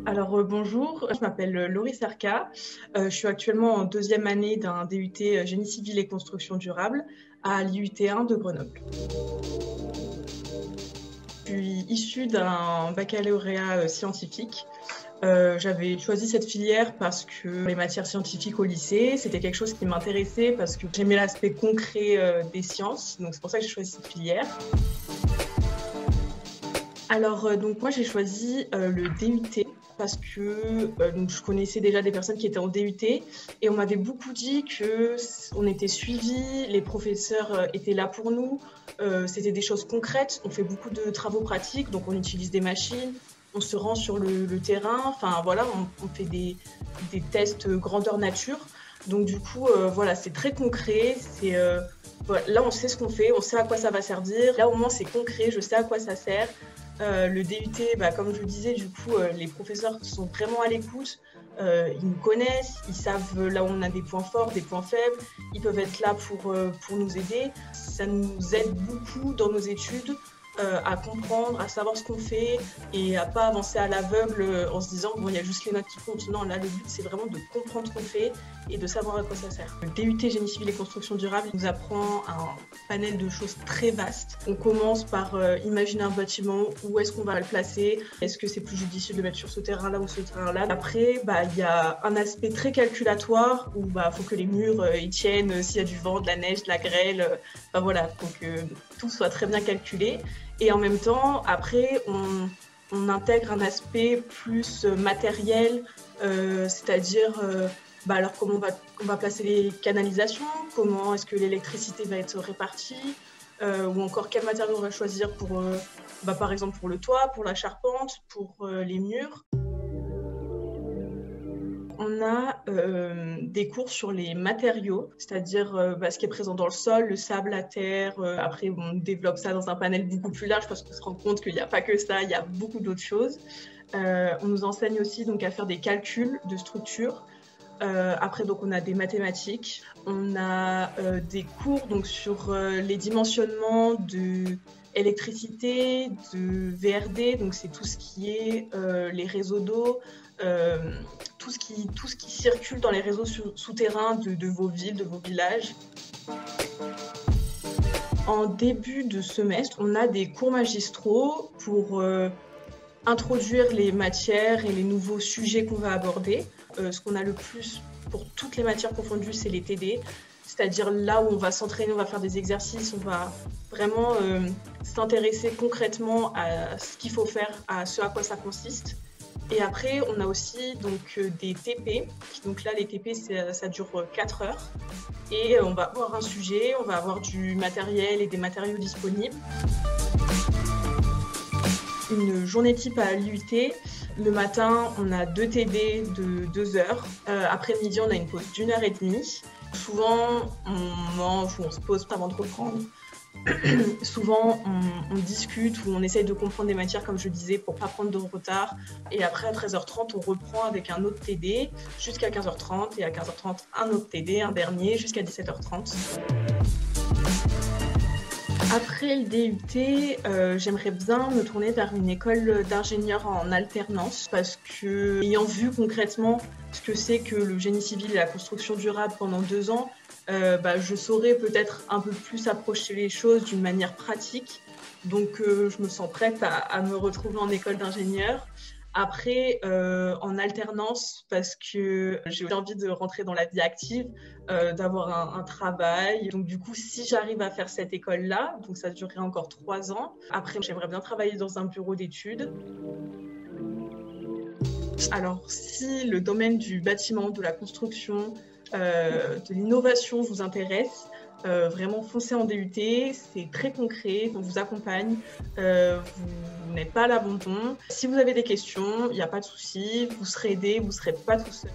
Bonjour, je m'appelle Laurie Sarka. Je suis actuellement en deuxième année d'un DUT Génie civil et construction durable à l'IUT1 de Grenoble. Je suis issue d'un baccalauréat scientifique. J'avais choisi cette filière parce que les matières scientifiques au lycée, c'était quelque chose qui m'intéressait parce que j'aimais l'aspect concret des sciences. Donc c'est pour ça que j'ai choisi cette filière. Donc moi j'ai choisi le DUT parce que donc je connaissais déjà des personnes qui étaient en DUT et on m'avait beaucoup dit que on était suivis, les professeurs étaient là pour nous, c'était des choses concrètes, on fait beaucoup de travaux pratiques, donc on utilise des machines, on se rend sur le terrain, enfin voilà, on fait des tests grandeur nature. Donc du coup, voilà, c'est très concret, voilà, là on sait ce qu'on fait, on sait à quoi ça va servir, là au moins c'est concret, je sais à quoi ça sert. Le DUT, comme je vous disais, du coup, les professeurs sont vraiment à l'écoute. Ils nous connaissent, ils savent là où on a des points forts, des points faibles. Ils peuvent être là pour nous aider. Ça nous aide beaucoup dans nos études à comprendre, à savoir ce qu'on fait et à pas avancer à l'aveugle en se disant bon, il y a juste les notes qui comptent. Non, là, le but, c'est vraiment de comprendre ce qu'on fait et de savoir à quoi ça sert. Le DUT Génie civil et construction durable nous apprend un panel de choses très vastes. On commence par imaginer un bâtiment, où est-ce qu'on va le placer, est-ce que c'est plus judicieux de mettre sur ce terrain-là ou ce terrain-là. Après, il y a un aspect très calculatoire où faut que les murs ils tiennent s'il y a du vent, de la neige, de la grêle. Voilà, faut que tout soit très bien calculé. Et en même temps, après, on intègre un aspect plus matériel, c'est-à-dire alors comment on va placer les canalisations, comment est-ce que l'électricité va être répartie, ou encore quel matériau on va choisir pour, par exemple pour le toit, pour la charpente, pour les murs. On a des cours sur les matériaux, c'est-à-dire ce qui est présent dans le sol, le sable, la terre. Après, on développe ça dans un panel beaucoup plus large parce qu'on se rend compte qu'il n'y a pas que ça, il y a beaucoup d'autres choses. On nous enseigne aussi donc, à faire des calculs de structure. Après, donc, on a des mathématiques. On a des cours donc, sur les dimensionnements de électricité, de VRD, donc c'est tout ce qui est les réseaux d'eau, tout ce qui circule dans les réseaux souterrains de vos villes, de vos villages. En début de semestre, on a des cours magistraux pour introduire les matières et les nouveaux sujets qu'on va aborder. Ce qu'on a le plus pour toutes les matières confondues, c'est les TD, c'est-à-dire là où on va s'entraîner, on va faire des exercices, on va vraiment s'intéresser concrètement à ce qu'il faut faire, à ce à quoi ça consiste. Et après, on a aussi donc, des TP. Donc là, les TP, ça dure 4 heures. Et on va avoir un sujet, on va avoir du matériel et des matériaux disponibles. Une journée type à l'IUT. Le matin, on a 2 TD de 2 heures. Après-midi, on a une pause d'1 heure et demie. Souvent, on mange ou on se pose avant de reprendre. Souvent, on discute ou on essaye de comprendre des matières, comme je disais, pour ne pas prendre de retard. Et après, à 13h30, on reprend avec un autre TD jusqu'à 15h30. Et à 15h30, un autre TD, un dernier, jusqu'à 17h30. Après le DUT, j'aimerais bien me tourner vers une école d'ingénieur en alternance parce que, ayant vu concrètement ce que c'est que le génie civil et la construction durable pendant 2 ans, je saurais peut-être un peu plus approcher les choses d'une manière pratique. Donc, je me sens prête à me retrouver en école d'ingénieur. Après, en alternance, parce que j'ai envie de rentrer dans la vie active, d'avoir un travail. Donc du coup, si j'arrive à faire cette école-là, donc ça durerait encore 3 ans. Après, j'aimerais bien travailler dans un bureau d'études. Alors, si le domaine du bâtiment, de la construction, de l'innovation vous intéresse, vraiment foncez en DUT, c'est très concret, on vous accompagne, vous n'êtes pas à l'abandon. Si vous avez des questions, il n'y a pas de souci, vous serez aidé, vous ne serez pas tout seul.